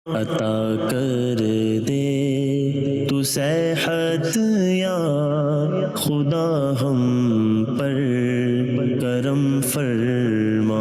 عطا کر دے تو صحت یا خدا ہم پر کرم فرما۔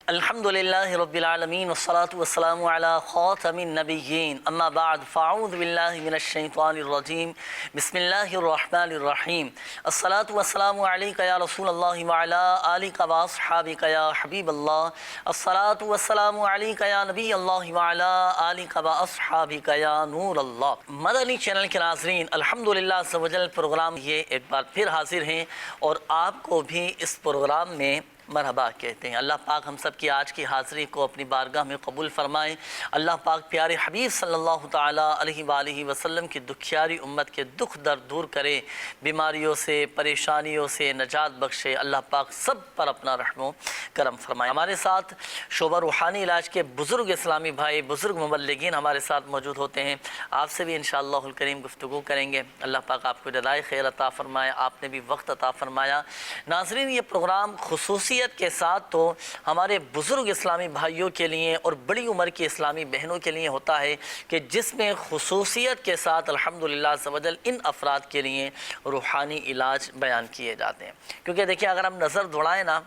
الحمد للہ رب العالمین والصلاة والسلام علی خاتم النبیین اما بعد فاعوذ باللہ من الشیطان الرجیم بسم اللہ الرحمن الرحیم الصلاة والسلام علیک یا رسول اللہ وعلی آلک واصحابک یا حبیب اللہ الصلاة والسلام علیک یا نبی اللہ وعلی آلک واصحابک یا نور اللہ۔ مدنی چینل کے ناظرین، الحمدللہ عز و جل پروگرام یہ ایک بار پھر حاضر ہیں اور آپ کو بھی اس پروگرام میں مرحبا کہتے ہیں۔ اللہ پاک ہم سب کی آج کی حاضری کو اپنی بارگاہ میں قبول فرمائیں۔ اللہ پاک پیارے حبیب صلی اللہ تعالیٰ علیہ وآلہ وسلم کی دکھیاری امت کے دکھ درد دور کرے، بیماریوں سے پریشانیوں سے نجات بخشے۔ اللہ پاک سب پر اپنا رحم و کرم فرمائے۔ ہمارے ساتھ شعبہ روحانی علاج کے بزرگ اسلامی بھائی، بزرگ مبلغین ہمارے ساتھ موجود ہوتے ہیں۔ آپ سے بھی انشاءاللہ الکریم گفتگو کریں گے۔ اللہ پاک آپ کو جزائے خیر عطا فرمائے، آپ نے بھی وقت عطا فرمایا۔ ناظرین، یہ پروگرام خصوصیت کے ساتھ تو ہمارے بزرگ اسلامی بھائیوں کے لیے اور بڑی عمر کی اسلامی بہنوں کے لیے ہوتا ہے کہ جس میں خصوصیت کے ساتھ الحمدللہ عز و جل ان افراد کے لیے روحانی علاج بیان کیے جاتے ہیں۔ کیونکہ دیکھیں، اگر ہم نظر دوڑائیں نا،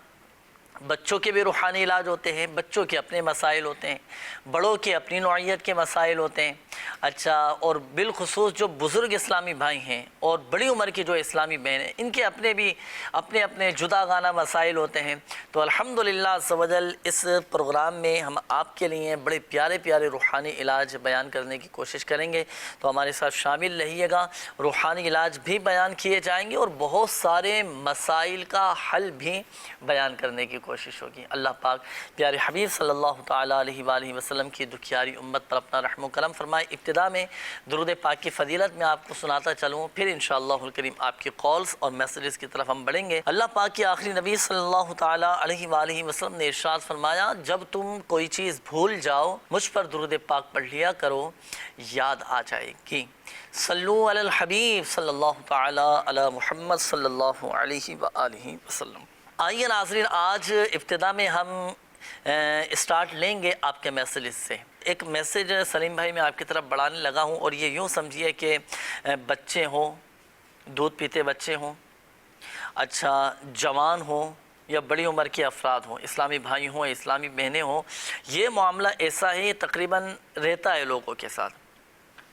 بچوں کے بھی روحانی علاج ہوتے ہیں، بچوں کے اپنے مسائل ہوتے ہیں، بڑوں کے اپنی نوعیت کے مسائل ہوتے ہیں۔ اچھا، اور بالخصوص جو بزرگ اسلامی بھائی ہیں اور بڑی عمر کی جو اسلامی بہن ہیں، ان کے اپنے بھی اپنے جدا گانہ مسائل ہوتے ہیں۔ تو الحمدللہ عز و جل اس پروگرام میں ہم آپ کے لیے بڑے پیارے پیارے روحانی علاج بیان کرنے کی کوشش کریں گے، تو ہمارے ساتھ شامل رہیے گا۔ روحانی علاج بھی بیان کیے جائیں گے اور بہت سارے مسائل کا حل بھی بیان کرنے کی کوشش ہوگی۔ اللہ پاک پیارے حبیب صلی اللہ تعالیٰ علیہ وآلہ وسلم کی دکھیاری امت پر اپنا رحم و کرم فرمائے۔ ابتدا میں درود پاک کی فضیلت میں آپ کو سناتا چلوں، پھر انشاءاللہ الکریم آپ کی کالز اور میسیجز کی طرف ہم بڑھیں گے۔ اللہ پاک کے آخری نبی صلی اللہ تعالیٰ علیہ وآلہ وسلم نے ارشاد فرمایا، جب تم کوئی چیز بھول جاؤ مجھ پر درود پاک پڑھ لیا کرو، یاد آ جائے گی۔ صلو علی الحبیب صلی اللہ تعالیٰ علی محمد صلی اللہ علیہ وآلہ وسلم۔ آئیے ناظرین، آج ابتدا میں ہم اسٹارٹ لیں گے آپ کے میسیجز سے۔ ایک میسیج سلیم بھائی میں آپ کی طرف بڑھانے لگا ہوں، اور یہ یوں سمجھیے کہ بچے ہوں، دودھ پیتے بچے ہوں، اچھا جوان ہوں یا بڑی عمر کے افراد ہوں، اسلامی بھائی ہوں، اسلامی بہنیں ہوں، یہ معاملہ ایسا ہی تقریباً رہتا ہے لوگوں کے ساتھ۔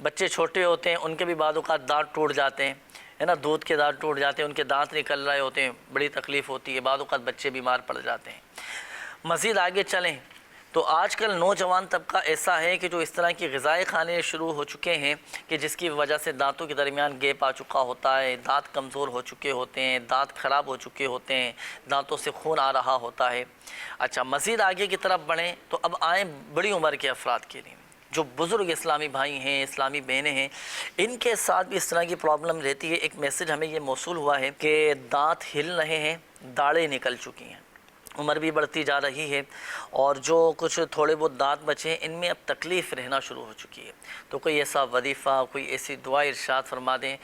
بچے چھوٹے ہوتے ہیں، ان کے بھی بعض اوقات دانت ٹوٹ جاتے ہیں، ہے نا، دودھ کے دانت ٹوٹ جاتے ہیں، ان کے دانت نکل رہے ہوتے ہیں، بڑی تکلیف ہوتی ہے، بعض اوقات بچے بیمار پڑ جاتے ہیں۔ مزید آگے چلیں تو آج کل نوجوان طبقہ ایسا ہے کہ جو اس طرح کی غذائیں کھانے شروع ہو چکے ہیں کہ جس کی وجہ سے دانتوں کے درمیان گیپ آ چکا ہوتا ہے، دانت کمزور ہو چکے ہوتے ہیں، دانت خراب ہو چکے ہوتے ہیں، دانتوں سے خون آ رہا ہوتا ہے۔ اچھا، مزید آگے کی طرف بڑھیں تو اب آئیں بڑی عمر کے افراد کے لیے، جو بزرگ اسلامی بھائی ہیں، اسلامی بہنیں ہیں، ان کے ساتھ بھی اس طرح کی پرابلم رہتی ہے۔ ایک میسیج ہمیں یہ موصول ہوا ہے کہ دانت ہل رہے ہیں، داڑھیں نکل چکی ہیں، عمر بھی بڑھتی جا رہی ہے، اور جو کچھ تھوڑے بہت دانت بچے ہیں ان میں اب تکلیف رہنا شروع ہو چکی ہے۔ تو کوئی ایسا وظیفہ، کوئی ایسی دعا ارشاد فرما دیں،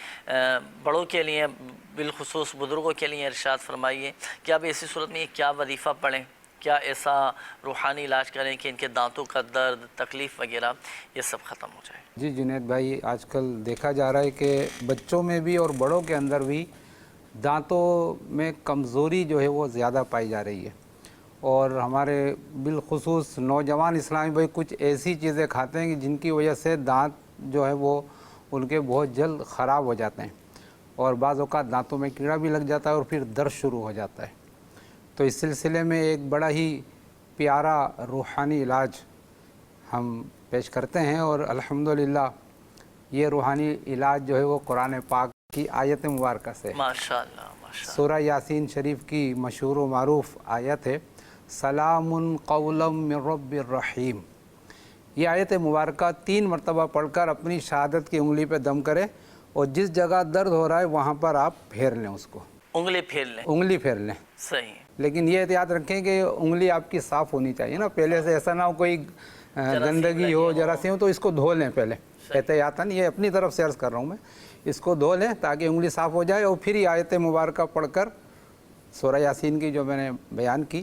بڑوں کے لیے، بالخصوص بزرگوں کے لیے ارشاد فرمائیے کہ اب ایسی صورت میں یہ کیا وظیفہ پڑھیں، کیا ایسا روحانی علاج کریں کہ ان کے دانتوں کا درد، تکلیف وغیرہ یہ سب ختم ہو جائے۔ جی جنید بھائی، آج کل دیکھا جا رہا ہے کہ بچوں میں بھی اور بڑوں کے اندر بھی دانتوں میں کمزوری جو ہے وہ زیادہ پائی جا رہی ہے، اور ہمارے بالخصوص نوجوان اسلامی بھائی کچھ ایسی چیزیں کھاتے ہیں کہ جن کی وجہ سے دانت جو ہے وہ ان کے بہت جلد خراب ہو جاتے ہیں، اور بعض اوقات دانتوں میں کیڑا بھی لگ جاتا ہے اور پھر درد شروع ہو جاتا ہے۔ تو اس سلسلے میں ایک بڑا ہی پیارا روحانی علاج ہم پیش کرتے ہیں، اور الحمدللہ یہ روحانی علاج جو ہے وہ قرآن پاک کی آیت مبارکہ سے، ماشاءاللہ ماشاءاللہ، سورہ یاسین شریف کی مشہور و معروف آیت ہے، سلام قولا من رب الرحیم۔ یہ آیت مبارکہ 3 مرتبہ پڑھ کر اپنی شہادت کی انگلی پہ دم کریں، اور جس جگہ درد ہو رہا ہے وہاں پر آپ پھیر لیں، اس کو انگلی پھیر لیں، انگلی پھیر لیں۔ صحیح، لیکن یہ احتیاط رکھیں کہ انگلی آپ کی صاف ہونی چاہیے نا، پہلے سے ایسا نہ ہو کوئی گندگی ہو، جراثیم ہو، تو اس کو دھو لیں پہلے احتیاطاً، یہ اپنی طرف سے عرض کر رہا ہوں میں، اس کو دھو لیں تاکہ انگلی صاف ہو جائے، اور پھر یہ آیت مبارکہ پڑھ کر سورہ یاسین کی جو میں نے بیان کی،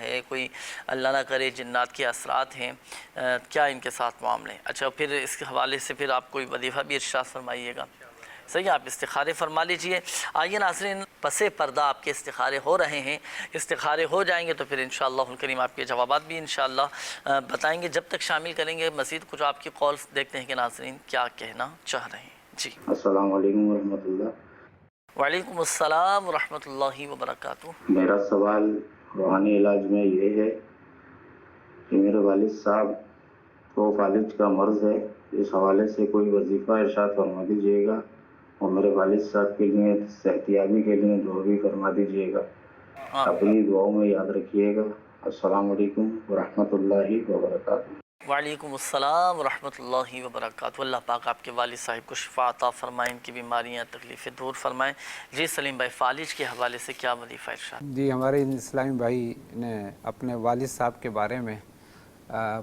ہے، کوئی اللہ نہ کرے جنات کے اثرات ہیں، کیا ان کے ساتھ معاملے. اچھا پھر اس کے حوالے سے پھر آپ کوئی وظیفہ بھی ارشاد فرمائیے گا. صحیح، آپ استخارے فرما لیجئے. آئیے ناظرین، پس پردہ آپ کے استخارے ہو رہے ہیں. استخارے ہو جائیں گے تو پھر انشاءاللہ الکریم آپ کے جوابات بھی انشاءاللہ بتائیں گے. جب تک شامل کریں گے مزید کچھ آپ کی کالز، دیکھتے ہیں کہ ناظرین کیا کہنا چاہ رہے ہیں. جی السلام علیکم ورحمۃ اللہ. وعلیکم السلام ورحمۃ اللہ وبرکاتہ. میرا سوال روحانی علاج میں یہ ہے کہ میرے والد صاحب کو فالج کا مرض ہے. اس حوالے سے کوئی وظیفہ ارشاد فرما دیجیے گا اور میرے والد صاحب کے لیے صحتیابی کے لیے دعا بھی فرما دیجیے گا. اپنی دعاؤں میں یاد رکھیے گا. السلام علیکم ورحمۃ اللہ وبرکاتہ. وعلیکم السلام ورحمۃ اللہ وبرکاتہ. اللہ پاک آپ کے والد صاحب کو شفا عطا فرمائیں، ان کی بیماریاں تکلیفیں دور فرمائیں. جی سلیم بھائی، فالج کے حوالے سے کیا وظیفہ ارشاد؟ جی، ہمارے اسلامی بھائی نے اپنے والد صاحب کے بارے میں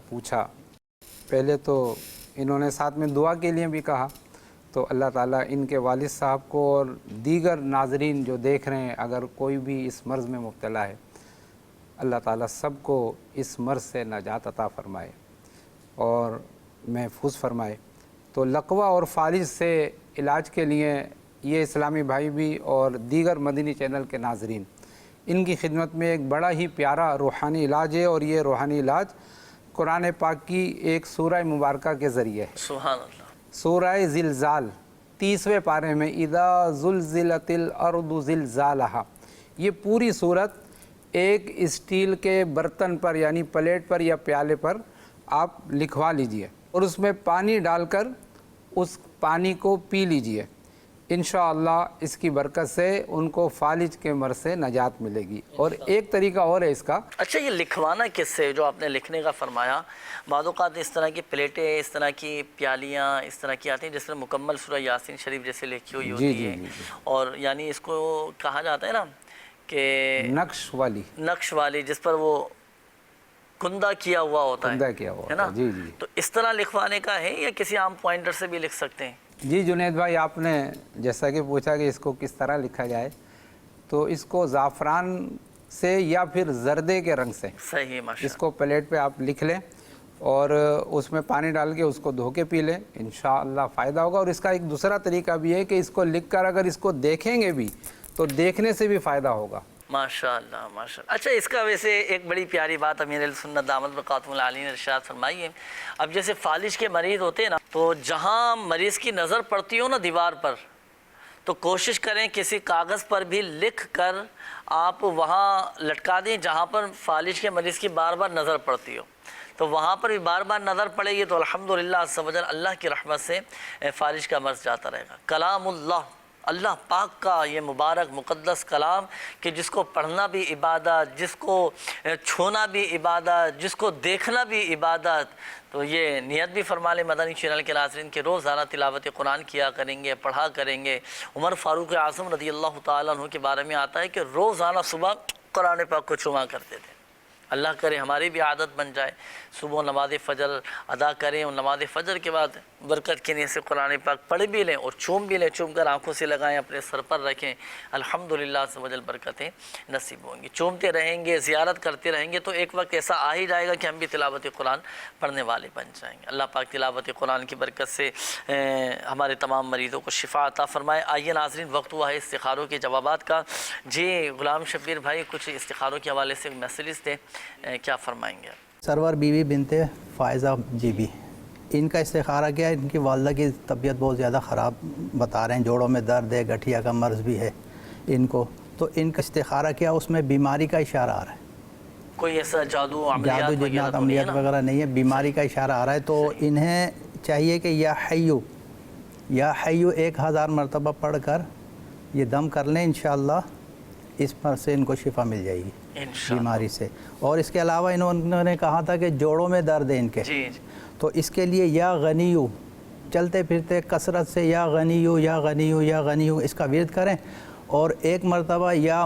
پوچھا. پہلے تو انہوں نے ساتھ میں دعا کے لیے بھی کہا. تو اللہ تعالیٰ ان کے والد صاحب کو اور دیگر ناظرین جو دیکھ رہے ہیں اگر کوئی بھی اس مرض میں مبتلا ہے، اللہ تعالیٰ سب کو اس مرض سے نجات عطا فرمائے اور محفوظ فرمائے. تو لقوہ اور فالج سے علاج کے لیے یہ اسلامی بھائی بھی اور دیگر مدنی چینل کے ناظرین، ان کی خدمت میں ایک بڑا ہی پیارا روحانی علاج ہے. اور یہ روحانی علاج قرآن پاک کی ایک سورہ مبارکہ کے ذریعے ہے. سبحان اللہ. سورہ زلزال 30ویں پارے میں اذا زلزلت الارض زلزالہا، یہ پوری صورت ایک اسٹیل کے برتن پر یعنی پلیٹ پر یا پیالے پر آپ لکھوا لیجئے اور اس میں پانی ڈال کر اس پانی کو پی لیجئے. انشاءاللہ اس کی برکت سے ان کو فالج کے مرض سے نجات ملے گی. اور ایک طریقہ اور ہے اس کا. اچھا، یہ لکھوانا کس سے جو آپ نے لکھنے کا فرمایا؟ بعض اوقات اس طرح کی پلیٹیں، اس طرح کی پیالیاں اس طرح کی آتی ہیں جس میں مکمل سورہ یاسین شریف جیسے لکھی ہوئی ہوتی ہے. اور یعنی اس کو کہا جاتا ہے نا کہ نقش والی، جس پر وہ کندہ کیا ہوا ہوتا ہے نا. جی جی. تو اس طرح لکھوانے کا ہے یا کسی عام پوائنٹر سے بھی لکھ سکتے ہیں؟ جی جنید بھائی، آپ نے جیسا کہ پوچھا کہ اس کو کس طرح لکھا جائے، تو اس کو زعفران سے یا پھر زردے کے رنگ سے صحیح، ماشاءاللہ، اس کو پلیٹ پہ آپ لکھ لیں اور اس میں پانی ڈال کے اس کو دھو کے پی لیں. انشاءاللہ فائدہ ہوگا. اور اس کا ایک دوسرا طریقہ بھی ہے کہ اس کو لکھ کر اگر اس کو دیکھیں گے بھی تو دیکھنے سے بھی فائدہ ہوگا. ماشاءاللہ ماشاءاللہ. اچھا، اس کا ویسے ایک بڑی پیاری بات امیر السنت دامت برکاتہ العالی نے ارشاد فرمائی ہے. اب جیسے فالج کے مریض ہوتے ہیں نا، تو جہاں مریض کی نظر پڑتی ہو نا دیوار پر، تو کوشش کریں کسی کاغذ پر بھی لکھ کر آپ وہاں لٹکا دیں جہاں پر فالج کے مریض کی بار بار نظر پڑتی ہو. تو وہاں پر بھی بار بار نظر پڑے گی تو الحمدللہ عز و جل اللہ کی رحمت سے فالج کا مرض جاتا رہے گا. کلام اللہ پاک کا یہ مبارک مقدس کلام کہ جس کو پڑھنا بھی عبادت، جس کو چھونا بھی عبادت، جس کو دیکھنا بھی عبادت. تو یہ نیت بھی فرما لیں مدنی چینل کے ناظرین کہ روزانہ تلاوت قرآن کیا کریں گے، پڑھا کریں گے. عمر فاروق اعظم رضی اللہ تعالیٰ عنہ کے بارے میں آتا ہے کہ روزانہ صبح قرآن پاک کو چھما کرتے تھے. اللہ کرے ہماری بھی عادت بن جائے، صبح نماز فجر ادا کریں اور نماز فجر کے بعد برکت کے نیت سے قرآن پاک پڑھ بھی لیں اور چوم بھی لیں، چوم کر آنکھوں سے لگائیں، اپنے سر پر رکھیں. الحمدللہ عز و جل برکتیں نصیب ہوں گی. چومتے رہیں گے، زیارت کرتے رہیں گے تو ایک وقت ایسا آ ہی جائے گا کہ ہم بھی تلاوت قرآن پڑھنے والے بن جائیں گے. اللہ پاک تلاوت قرآن کی برکت سے ہمارے تمام مریضوں کو شفا عطا فرمائے. آئیے ناظرین، وقت ہوا ہے استخاروں کے جوابات کا. جی غلام شبیر بھائی، کچھ استخاروں کے حوالے سے میسیجز تھے، کیا فرمائیں گے؟ سرور بی بی بنت فائزہ جی بی، ان کا استخارہ کیا ہے؟ ان کی والدہ کی طبیعت بہت زیادہ خراب بتا رہے ہیں، جوڑوں میں درد ہے، گٹھیا کا مرض بھی ہے ان کو. تو ان کا استخارہ کیا، اس میں بیماری کا اشارہ آ رہا ہے. کوئی ایسا جادو جنات عملیات وغیرہ نہیں ہے، بیماری کا اشارہ آ رہا ہے. تو انہیں چاہیے کہ یا حیو 1000 مرتبہ پڑھ کر یہ دم کر لیں. انشاءاللہ اس پر سے ان کو شفا مل جائے گی بیماری سے. اور اس کے علاوہ انہوں نے کہا تھا کہ جوڑوں میں درد ہے ان کے، تو اس کے لیے یا غنیو، چلتے پھرتے کثرت سے یا غنیو یا غنیو یا غنیو اس کا ورد کریں. اور ایک مرتبہ یا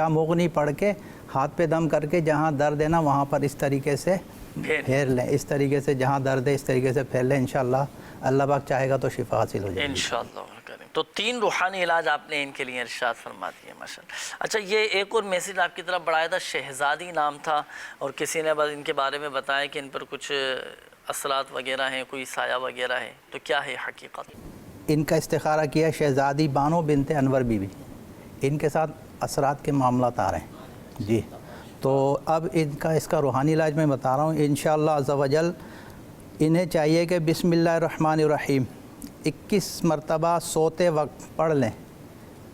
مغنی پڑھ کے ہاتھ پہ دم کر کے جہاں درد ہے نا وہاں پر اس طریقے سے پھیر لیں. اس طریقے سے جہاں درد ہے اس طریقے سے پھیر لیں. انشاءاللہ اللہ پاک چاہے گا تو شفا حاصل ہو جائے گی. انشاءاللہ. تو 3 روحانی علاج آپ نے ان کے لیے ارشاد فرما دیے ماشاء اللہ۔ اچھا یہ ایک اور میسیج آپ کی طرف بڑھایا تھا، شہزادی نام تھا، اور کسی نے بس ان کے بارے میں بتایا کہ ان پر کچھ اثرات وغیرہ ہیں، کوئی سایہ وغیرہ ہے، تو کیا ہے حقیقت؟ ان کا استخارہ کیا شہزادی بانو بنت انور بی بی، ان کے ساتھ اثرات کے معاملات آ رہے ہیں جی۔ تو اب ان کا اس کا روحانی علاج میں بتا رہا ہوں انشاءاللہ عز و جل۔ انہیں چاہیے کہ بسم اللہ الرحمن الرحیم 21 مرتبہ سوتے وقت پڑھ لیں۔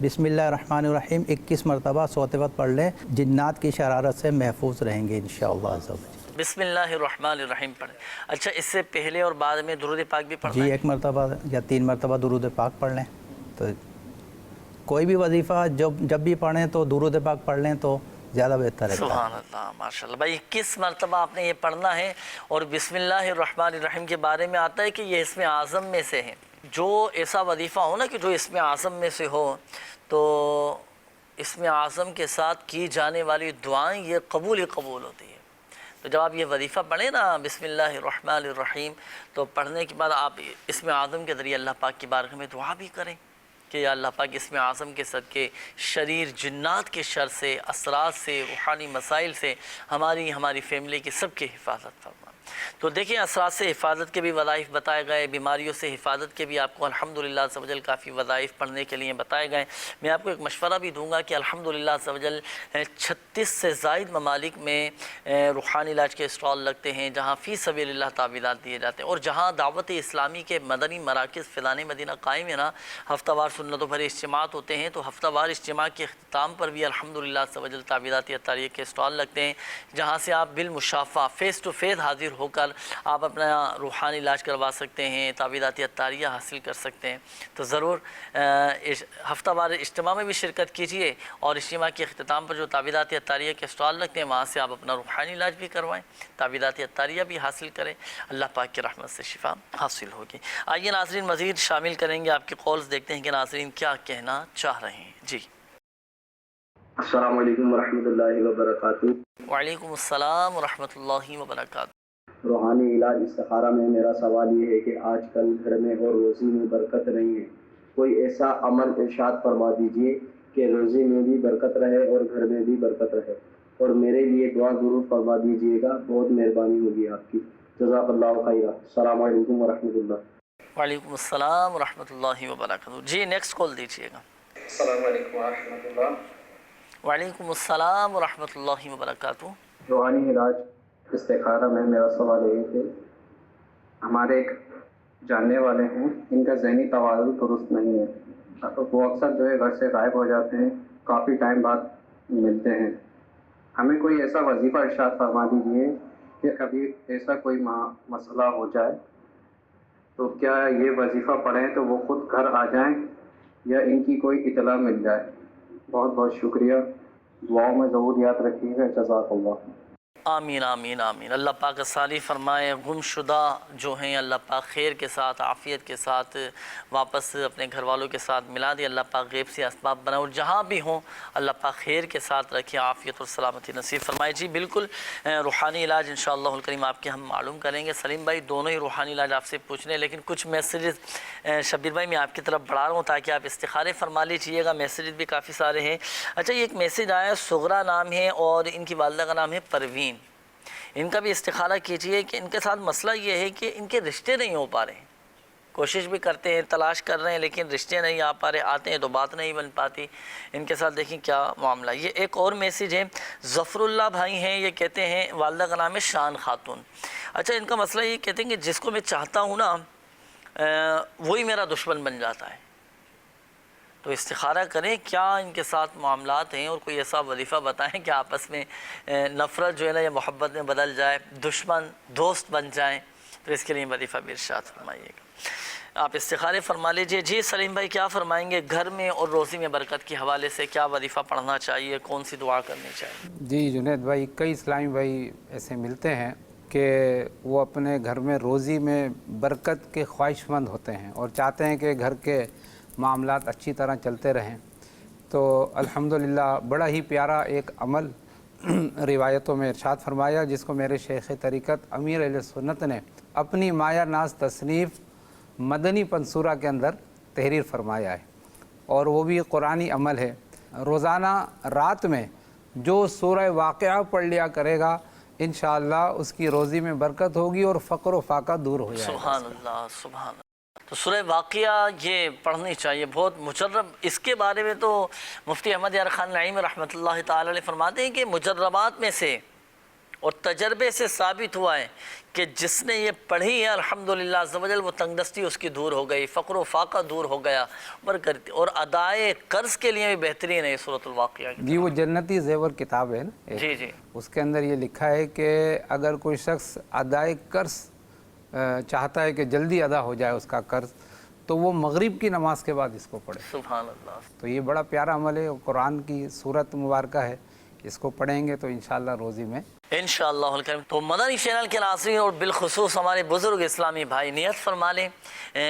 بسم اللہ الرحمن الرحیم 21 مرتبہ سوتے وقت پڑھ لیں، جنات کی شرارت سے محفوظ رہیں گے انشاءاللہ عز و جل۔ بسم اللہ الرحمن الرحیم پڑھیں۔ اچھا اس سے پہلے اور بعد میں درود پاک بھی پڑھنا جی ہے؟ 1 مرتبہ یا 3 مرتبہ درود پاک پڑھ لیں۔ تو کوئی بھی وظیفہ جب بھی پڑھیں تو درود پاک پڑھ لیں تو زیادہ بہتر ہے۔ سبحان اللہ ماشاءاللہ بھائی، 21 مرتبہ آپ نے یہ پڑھنا ہے۔ اور بسم اللہ الرحمن الرحیم کے بارے میں آتا ہے کہ یہ اسم اعظم میں سے ہے۔ جو ایسا وظیفہ ہو نا کہ جو اسم اعظم میں سے ہو، تو اسم اعظم کے ساتھ کی جانے والی دعائیں یہ قبول ہی قبول ہوتی ہے۔ تو جب آپ یہ وظیفہ پڑھیں نا بسم اللہ الرحمن الرحیم، تو پڑھنے کے بعد آپ اسم اعظم کے ذریعے اللہ پاک کی بارگاہ میں دعا بھی کریں کہ یا اللہ پاک اسم اعظم کے صدقے شریر جنات کے شر سے، اثرات سے، روحانی مسائل سے ہماری فیملی کی سب کی حفاظت فرما۔ تو دیکھیں اثرات سے حفاظت کے بھی وظائف بتائے گئے، بیماریوں سے حفاظت کے بھی آپ کو الحمدللہ عز و جل کافی وظائف پڑھنے کے لیے بتائے گئے۔ میں آپ کو ایک مشورہ بھی دوں گا کہ الحمدللہ عز و جل 36 سے زائد ممالک میں روحانی علاج کے اسٹال لگتے ہیں، جہاں فی سبیل اللہ تعویذات دیے جاتے ہیں، اور جہاں دعوت اسلامی کے مدنی مراکز فیضان مدینہ قائم ہے نا، ہفتہ وار سنتوں بھرے اجتماعات ہوتے ہیں، تو ہفتہ وار اجتماع کے اختتام پر بھی الحمدللہ عز و جل تعویذات عطاریہ کے اسٹال لگتے ہیں، جہاں سے آپ بالمشافہ فیس ٹو فیس حاضر ہو کر آپ اپنا روحانی علاج کروا سکتے ہیں، تعویذات عطاریہ حاصل کر سکتے ہیں۔ تو ضرور ہفتہ وار اجتماع میں بھی شرکت کیجئے، اور اجتماع کے اختتام پر جو تعویذات عطاریہ کے اسٹال لگتے ہیں وہاں سے آپ اپنا روحانی علاج بھی کروائیں، تعویذات عطاریہ بھی حاصل کریں، اللہ پاک کی رحمت سے شفا حاصل ہوگی۔ آئیے ناظرین مزید شامل کریں گے آپ کے کالز، دیکھتے ہیں کہ ناظرین کیا کہنا چاہ رہے ہیں۔ جی السلام علیکم ورحمۃ اللہ وبرکاتہ۔ وعلیکم السلام ورحمۃ اللہ وبرکاتہ۔ روحانی علاج استخارہ میں میرا سوال یہ ہے کہ آج کل گھر میں اور روزی میں برکت نہیں ہے، کوئی ایسا عمل ارشاد فرما دیجئے کہ روزی میں بھی برکت رہے اور گھر میں بھی برکت رہے، اور میرے لیے دعا ضرور فرما دیجئے گا، بہت مہربانی ہوگی آپ کی، جزاک اللہ خیرہ۔ السلام علیکم ورحمۃ اللہ۔ وعلیکم السلام ورحمۃ اللہ وبرکاتہ۔ جی نیکسٹ کال دیجیے گا۔ السلام علیکم ورحمۃ اللہ۔ وعلیکم السلام ورحمۃ اللہ وبرکاتہ۔ روحانی علاج استخارہ میں میرا سوال یہ ہے کہ ہمارے ایک جاننے والے ہیں، ان کا ذہنی توازن درست نہیں ہے، وہ اکثر جو ہے گھر سے غائب ہو جاتے ہیں، کافی ٹائم بعد ملتے ہیں۔ ہمیں کوئی ایسا وظیفہ ارشاد فرما دیجیے کہ کبھی ایسا کوئی مسئلہ ہو جائے تو کیا یہ وظیفہ پڑھیں تو وہ خود گھر آ جائیں یا ان کی کوئی اطلاع مل جائے؟ بہت بہت شکریہ، دعاؤں میں ضرور یاد رکھیے گا، جزاک اللہ۔ آمین آمین آمین۔ اللہ پاک آسانی فرمائے، گم شدہ جو ہیں اللہ پاک خیر کے ساتھ، عافیت کے ساتھ واپس اپنے گھر والوں کے ساتھ ملا دے، اللہ پاک غیب سے اسباب بنائے، اور جہاں بھی ہوں اللہ پاک خیر کے ساتھ رکھے، عافیت اور سلامتی نصیب فرمائے۔ جی بالکل روحانی علاج انشاءاللہ الکریم آپ کے ہم معلوم کریں گے۔ سلیم بھائی دونوں ہی روحانی علاج آپ سے پوچھ رہے ہیں، لیکن کچھ میسیجز شبیر بھائی میں آپ کی طرف بڑھا رہا ہوں تاکہ آپ استخارے فرما لیجیے گا، میسیجز بھی کافی سارے ہیں۔ اچھا یہ ایک میسیج آیا، سغرا نام ہے اور ان کی والدہ کا نام ہے پروین، ان کا بھی استخارہ کیجئے کہ ان کے ساتھ مسئلہ یہ ہے کہ ان کے رشتے نہیں ہو پا رہے ہیں، کوشش بھی کرتے ہیں، تلاش کر رہے ہیں، لیکن رشتے نہیں آ پا رہے، آتے ہیں تو بات نہیں بن پاتی۔ ان کے ساتھ دیکھیں کیا معاملہ۔ یہ ایک اور میسیج ہے، ظفر اللہ بھائی ہیں، یہ کہتے ہیں والدہ کا نام ہے شان خاتون۔ اچھا ان کا مسئلہ یہ کہتے ہیں کہ جس کو میں چاہتا ہوں نا وہی میرا دشمن بن جاتا ہے، تو استخارہ کریں کیا ان کے ساتھ معاملات ہیں، اور کوئی ایسا وظیفہ بتائیں کہ آپس میں نفرت جو ہے نا یا محبت میں بدل جائے، دشمن دوست بن جائیں، تو اس کے لیے وظیفہ بھی ارشاد فرمائیے گا۔ آپ استخارے فرما لیجئے۔ جی سلیم بھائی کیا فرمائیں گے، گھر میں اور روزی میں برکت کے حوالے سے کیا وظیفہ پڑھنا چاہیے، کون سی دعا کرنی چاہیے؟ جی جنید بھائی، کئی اسلامی بھائی ایسے ملتے ہیں کہ وہ اپنے گھر میں روزی میں برکت کے خواہش مند ہوتے ہیں اور چاہتے ہیں کہ گھر کے معاملات اچھی طرح چلتے رہیں، تو الحمدللہ بڑا ہی پیارا ایک عمل روایتوں میں ارشاد فرمایا، جس کو میرے شیخ طریقت امیر اہل سنت نے اپنی مایہ ناز تصنیف مدنی پنصورہ کے اندر تحریر فرمایا ہے، اور وہ بھی قرآنی عمل ہے۔ روزانہ رات میں جو سورہ واقعہ پڑھ لیا کرے گا انشاءاللہ اس کی روزی میں برکت ہوگی اور فقر و فاقہ دور ہو جائے گا۔ سبحان اللہ، سبحان اللہ۔ تو سورہ واقعہ یہ پڑھنی چاہیے، بہت مجرب۔ اس کے بارے میں تو مفتی احمد یار خان نعیم رحمۃ اللہ تعالی علیہ فرماتے ہیں کہ مجربات میں سے اور تجربے سے ثابت ہوا ہے کہ جس نے یہ پڑھی ہے الحمدللہ عز و جل وہ تنگ دستی اس کی دور ہو گئی، فقر و فاقہ دور ہو گیا، برکت اور ادائے قرض کے لیے بھی بہترین ہے سورۃ الواقعہ۔ جی وہ جنتی زیور کتاب ہے نا، جی جی، اس کے اندر یہ لکھا ہے کہ اگر کوئی شخص ادائے قرض چاہتا ہے کہ جلدی ادا ہو جائے اس کا قرض، تو وہ مغرب کی نماز کے بعد اس کو پڑھے۔ سبحان اللہ۔ تو یہ بڑا پیارا عمل ہے، قرآن کی سورت مبارکہ ہے، اس کو پڑھیں گے تو انشاءاللہ روزی میں انشاءاللہ الکریم۔ تو مدنی چینل کے ناظرین اور بالخصوص ہمارے بزرگ اسلامی بھائی نیت فرما لیں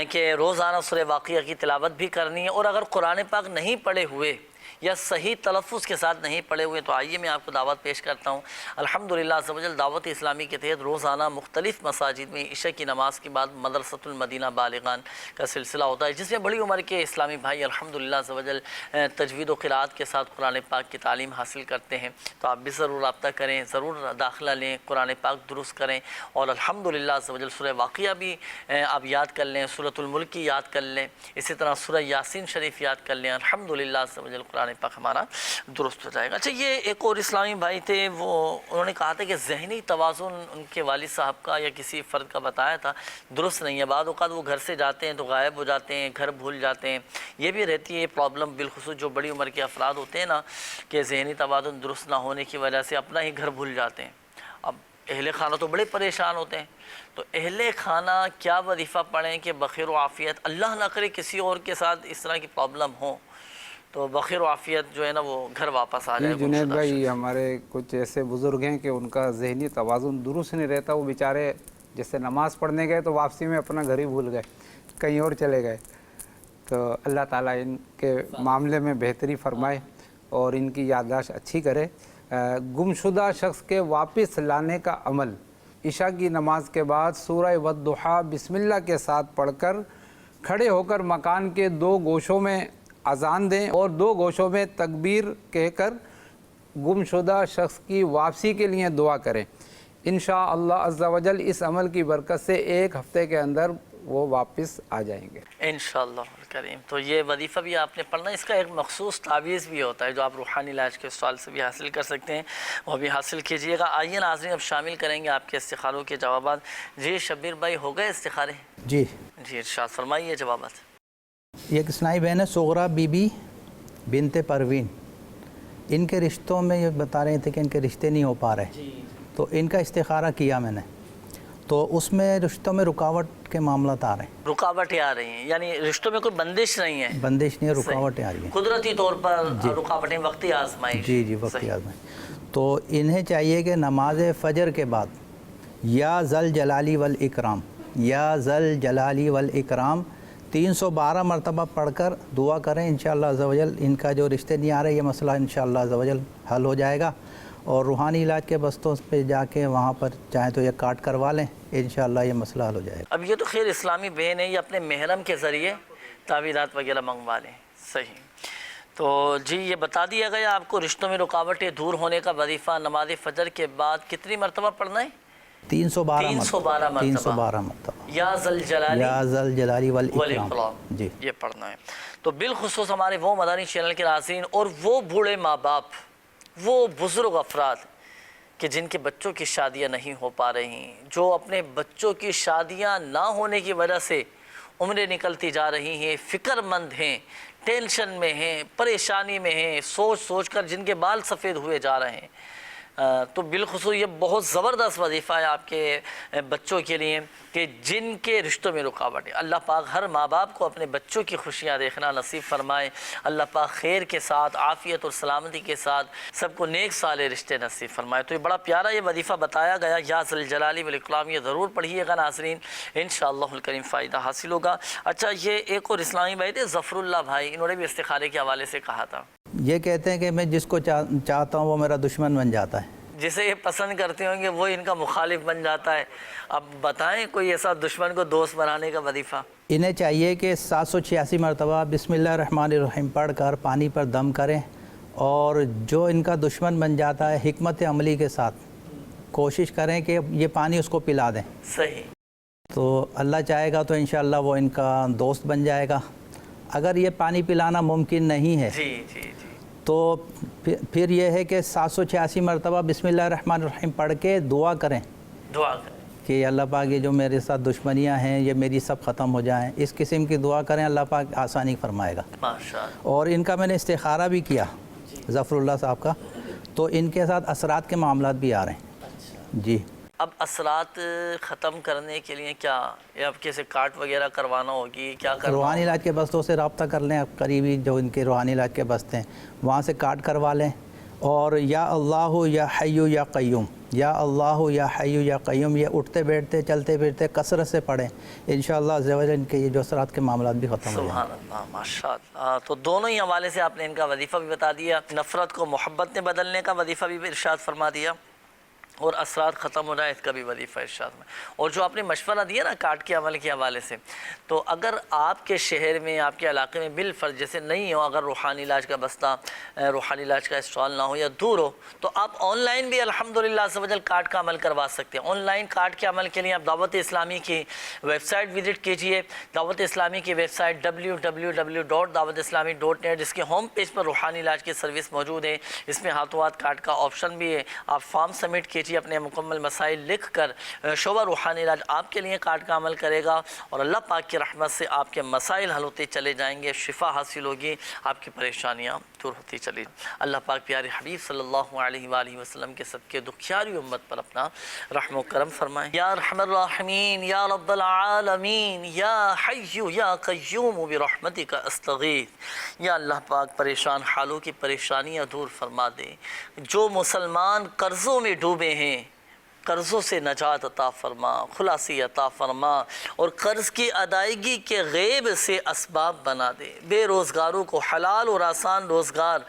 کہ روزانہ سورہ واقعہ کی تلاوت بھی کرنی ہے، اور اگر قرآن پاک نہیں پڑھے ہوئے یا صحیح تلفظ کے ساتھ نہیں پڑھے ہوئے تو آئیے میں آپ کو دعوت پیش کرتا ہوں۔ الحمدللہ عز و جل دعوت اسلامی کے تحت روزانہ مختلف مساجد میں عشاء کی نماز کے بعد مدرسۃ المدینہ بالغان کا سلسلہ ہوتا ہے، جس میں بڑی عمر کے اسلامی بھائی الحمدللہ عز و جل تجوید و قراءت کے ساتھ قرآن پاک کی تعلیم حاصل کرتے ہیں۔ تو آپ بھی ضرور رابطہ کریں، ضرور داخلہ لیں، قرآن پاک درست کریں، اور الحمدللہ عز و جل سورہ واقعہ بھی آپ یاد کر لیں، سورۃ الملک کی یاد کر لیں، اسی طرح سورہ یاسین شریف یاد کر لیں، الحمدللہ عز و جل قرآن پاک ہمارا درست ہو جائے گا۔ اچھا، یہ ایک اور اسلامی بھائی تھے، انہوں نے کہا تھا کہ ذہنی توازن ان کے والد صاحب کا یا کسی فرد کا بتایا تھا درست نہیں ہے، بعض اوقات وہ گھر سے جاتے ہیں تو غائب ہو جاتے ہیں، گھر بھول جاتے ہیں، یہ بھی رہتی ہے یہ پرابلم، بالخصوص جو بڑی عمر کے افراد ہوتے ہیں نا، کہ ذہنی توازن درست نہ ہونے کی وجہ سے اپنا ہی گھر بھول جاتے ہیں۔ اب اہل خانہ تو بڑے پریشان ہوتے ہیں، تو اہل خانہ کیا وظیفہ پڑھیں کہ بخیر و عافیت، اللہ نہ کرے کسی اور کے ساتھ اس طرح کی پرابلم ہو تو بخیر و عافیت جو ہے نا وہ گھر واپس آ جائے۔ جی جنید بھائی، ہمارے کچھ ایسے بزرگ ہیں کہ ان کا ذہنی توازن درست نہیں رہتا، وہ بیچارے جیسے نماز پڑھنے گئے تو واپسی میں اپنا گھر ہی بھول گئے، کہیں اور چلے گئے۔ تو اللہ تعالیٰ ان کے معاملے میں بہتری فرمائے اور ان کی یادداشت اچھی کرے۔ گمشدہ شخص کے واپس لانے کا عمل، عشاء کی نماز کے بعد سورہ والضحیٰ بسم اللہ کے ساتھ پڑھ کر کھڑے ہو کر مکان کے 2 گوشوں میں اذان دیں اور 2 گوشوں میں تکبیر کہہ کر گمشدہ شخص کی واپسی کے لیے دعا کریں۔ انشاءاللہ عز و جل اس عمل کی برکت سے 1 ہفتے کے اندر وہ واپس آ جائیں گے انشاءاللہ الکریم۔ تو یہ وظیفہ بھی آپ نے پڑھنا، اس کا ایک مخصوص تعویذ بھی ہوتا ہے جو آپ روحانی علاج کے سوال سے بھی حاصل کر سکتے ہیں، وہ بھی حاصل کیجئے گا۔ آئیے ناظرین اب شامل کریں گے آپ کے استخاروں کے جوابات۔ جی شبیر بھائی، ہو گئے استخارے؟ جی جی ارشاد فرمائیے جوابات۔ یہ ایک اسلامی بہن ہے صغرا بی بی بنت پروین، ان کے رشتوں میں یہ بتا رہے تھے کہ ان کے رشتے نہیں ہو پا رہے، تو ان کا استخارہ کیا میں نے، تو اس میں رشتوں میں رکاوٹ کے معاملات آ رہے ہیں، رکاوٹیں آ رہی ہیں، یعنی رشتوں میں کوئی بندش نہیں ہے، بندش نہیں ہے، رکاوٹیں آ رہی ہیں، قدرتی طور پر رکاوٹیں، وقتی آزمائش۔ جی وقتی آزمائش۔ تو انہیں چاہیے کہ نماز فجر کے بعد یا ذل جلالی والاکرام، یا ذل جلالی والاکرام 312 مرتبہ پڑھ کر دعا کریں، انشاءاللہ عز و جل ان کا جو رشتے نہیں آ رہے یہ مسئلہ انشاءاللہ عز و جل حل ہو جائے گا، اور روحانی علاج کے بستوں پہ جا کے وہاں پر چاہیں تو یہ کاٹ کروا لیں، انشاءاللہ یہ مسئلہ حل ہو جائے گا۔ اب یہ تو خیر اسلامی بہن ہے، یہ اپنے محرم کے ذریعے تعویذات وغیرہ منگوا لیں، صحیح۔ تو جی یہ بتا دیا گیا آپ کو رشتوں میں رکاوٹیں دور ہونے کا وظیفہ نماز فجر کے بعد کتنی مرتبہ پڑھنا ہے؟ 312 مرتبہ یا ذل جلالی یا ذل جلالی والاکرام، جی یہ پڑھنا ہے۔ تو بالخصوص ہمارے وہ مدنی چینل کے ناظرین اور وہ بوڑھے ماں باپ، وہ بزرگ افراد کہ جن کے بچوں کی شادیاں نہیں ہو پا رہی، جو اپنے بچوں کی شادیاں نہ ہونے کی وجہ سے عمریں نکلتی جا رہی ہیں، فکر مند ہیں، ٹینشن میں ہیں، پریشانی میں ہیں، سوچ سوچ کر جن کے بال سفید ہوئے جا رہے ہیں، تو بالخصوص یہ بہت زبردست وظیفہ ہے آپ کے بچوں کے لیے کہ جن کے رشتوں میں رکاوٹ ہے۔ اللہ پاک ہر ماں باپ کو اپنے بچوں کی خوشیاں دیکھنا نصیب فرمائے، اللہ پاک خیر کے ساتھ، عافیت اور سلامتی کے ساتھ سب کو نیک صالح رشتے نصیب فرمائے۔ تو یہ بڑا پیارا یہ وظیفہ بتایا گیا، یا ذل جلالی والاکرام، یہ ضرور پڑھیے گا ناظرین، انشاءاللہ الکریم فائدہ حاصل ہوگا۔ اچھا، یہ ایک اور اسلامی بھائی تھے ظفر اللہ بھائی، انہوں نے بھی استخارے کے حوالے سے کہا تھا، یہ کہتے ہیں کہ میں جس کو چاہتا ہوں وہ میرا دشمن بن جاتا ہے، جسے یہ پسند کرتے ہوں گے وہ ان کا مخالف بن جاتا ہے۔ اب بتائیں کوئی ایسا دشمن کو دوست بنانے کا وظیفہ۔ انہیں چاہیے کہ 786 مرتبہ بسم اللہ الرحمن الرحیم پڑھ کر پانی پر دم کریں، اور جو ان کا دشمن بن جاتا ہے حکمت عملی کے ساتھ کوشش کریں کہ یہ پانی اس کو پلا دیں۔ صحیح۔ تو اللہ چاہے گا تو انشاءاللہ وہ ان کا دوست بن جائے گا۔ اگر یہ پانی پلانا ممکن نہیں ہے جی جی جی تو پھر یہ ہے کہ 786 مرتبہ بسم اللہ الرحمن الرحیم پڑھ کے دعا کریں دعا کریں کہ اللہ پاک یہ جو میرے ساتھ دشمنیاں ہیں یہ میری سب ختم ہو جائیں، اس قسم کی دعا کریں، اللہ پاک آسانی فرمائے گا۔ ماشاء اللہ۔ اور ان کا میں نے استخارہ بھی کیا ظفر اللہ صاحب کا، تو ان کے ساتھ اثرات کے معاملات بھی آ رہے ہیں۔ جی اب اثرات ختم کرنے کے لیے کیا اب کیسے کارٹ وغیرہ کروانا ہوگی، کیا کرنا روحانی علاج کے بستوں سے رابطہ کر لیں، اب قریبی جو ان کے روحانی علاج کے بستے ہیں وہاں سے کارڈ کروا لیں، اور یا اللہ یا حیو یا قیوم، یا اللہ یا حیو یا قیوم یہ اٹھتے بیٹھتے چلتے پھرتے کثرت سے پڑھیں، انشاءاللہ عز و جل ان کے یہ جو اثرات کے معاملات بھی ختم ہو جائیں۔ سبحان اللہ، ماشاء اللہ۔ تو دونوں ہی حوالے سے آپ نے ان کا وظیفہ بھی بتا دیا، نفرت کو محبت میں بدلنے کا وظیفہ بھی ارشاد فرما دیا، اور اثرات ختم ہو جائے اس کا بھی وظیفہ ارشاد میں۔ اور جو آپ نے مشورہ دیا نا کارڈ کے عمل کے حوالے سے، تو اگر آپ کے شہر میں آپ کے علاقے میں بالفرض جیسے نہیں ہو، اگر روحانی علاج کا بستہ روحانی علاج کا اسٹال نہ ہو یا دور ہو، تو آپ آن لائن بھی الحمدللہ عز و جل کارڈ کا عمل کروا سکتے ہیں۔ آن لائن کارڈ کے عمل کے لیے آپ دعوت اسلامی کی ویب سائٹ وزٹ کیجئے، دعوت اسلامی کی ویب سائٹ www.dawatislami.net، جس کے ہوم پیج پر روحانی علاج کی سروس موجود ہے، اس میں ہاتھوں ہاتھ کارڈ کا آپشن بھی ہے، آپ فارم سبمٹ کیجئے، اپنے مکمل مسائل لکھ کر شعبہ روحانی علاج آپ کے لیے کارڈ کا عمل کرے گا، اور اللہ پاک کی رحمت سے آپ کے مسائل حل ہوتے چلے جائیں گے، شفا حاصل ہوگی، آپ کی پریشانیاں دور ہوتی چلی۔ اللہ پاک پیارے حبیب صلی اللہ علیہ وآلہ وسلم کے صدقے دکھیاری امت پر اپنا رحم و کرم فرمائیں۔ یا ارحم الراحمین، یا رب العالمین، یا حی یا قیوم برحمتک استغیث۔ یا اللہ پاک پریشان حالوں کی پریشانیاں دور فرما دے، جو مسلمان قرضوں میں ڈوبے ہیں قرضوں سے نجات عطا فرما، خلاصی عطا فرما، اور قرض کی ادائیگی کے غیب سے اسباب بنا دے، بے روزگاروں کو حلال اور آسان روزگار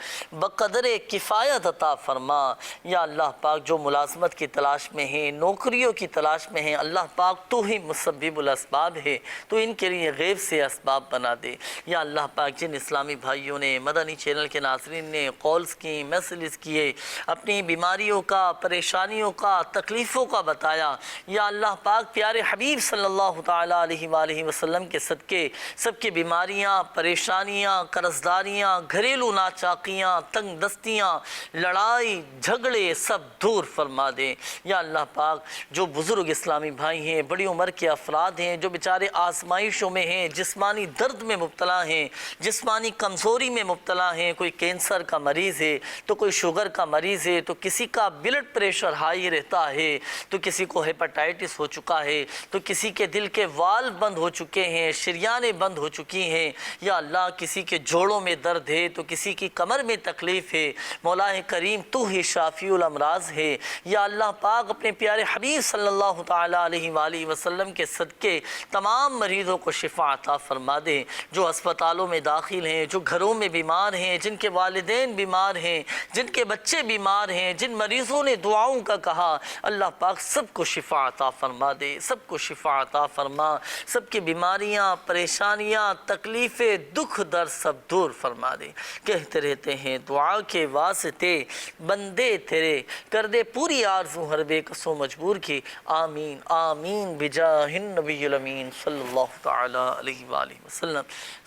بقدر کفایت عطا فرما۔ یا اللہ پاک جو ملازمت کی تلاش میں ہیں، نوکریوں کی تلاش میں ہیں، اللہ پاک تو ہی مسبب الاسباب ہے، تو ان کے لیے غیب سے اسباب بنا دے۔ یا اللہ پاک جن اسلامی بھائیوں نے مدنی چینل کے ناظرین نے کالز کی، میسیجز کیے، اپنی بیماریوں کا، پریشانیوں کا، تکلیفوں کا بتایا، یا اللہ پاک پیارے حبیب صلی اللہ تعالیٰ علیہ وآلہ وسلم کے صدقے سب کی بیماریاں، پریشانیاں، قرضداریاں، گھریلو ناچاکیاں، تنگ دستیاں، لڑائی جھگڑے سب دور فرما دے۔ یا اللہ پاک جو بزرگ اسلامی بھائی ہیں، بڑی عمر کے افراد ہیں، جو بیچارے آزمائشوں میں ہیں، جسمانی درد میں مبتلا ہیں، جسمانی کمزوری میں مبتلا ہیں، کوئی کینسر کا مریض ہے تو کوئی شوگر کا مریض ہے، تو کسی کا بلڈ پریشر ہائی رہتا ہے، تو کسی کو ہیپاٹائٹس ہو چکا ہے، تو کسی کے دل کے وال بند ہو چکے ہیں، شریانیں بند ہو چکی ہیں، یا اللہ کسی کے جوڑوں میں درد ہے، تو کسی کی کمر میں تکلیف ہے، مولا کریم تو ہی شافی الامراض ہے۔ یا اللہ پاک اپنے پیارے حبیب صلی اللہ تعالیٰ علیہ وآلہ وسلم کے صدقے تمام مریضوں کو شفا عطا فرما دے، جو اسپتالوں میں داخل ہیں، جو گھروں میں بیمار ہیں، جن کے والدین بیمار ہیں، جن کے بچے بیمار ہیں، جن مریضوں نے دعاؤں کا کہا، اللہ پاک سب کو شفا عطا فرما دے، سب کو شفا عطا فرما، سب کی بیماریاں، پریشانیاں، تکلیفیں، دکھ درد سب دور فرما دے۔ کہتے رہتے ہیں دعا کے واسطے بندے تیرے، کر دے پوری آرزو ہر بے کسو مجبور کی، آمین آمین بجاہ النبی الامین صلی اللہ تعالی علیہ وآلہ وسلم۔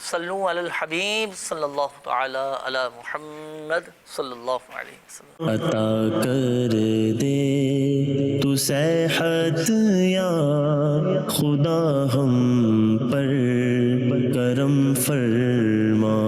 صلو علی الحبیب صلی اللہ تعالی علی محمد صلی اللہ علیہ وسلم۔ عطا کر دے تو صحت یا خدا ہم پر کرم فرما۔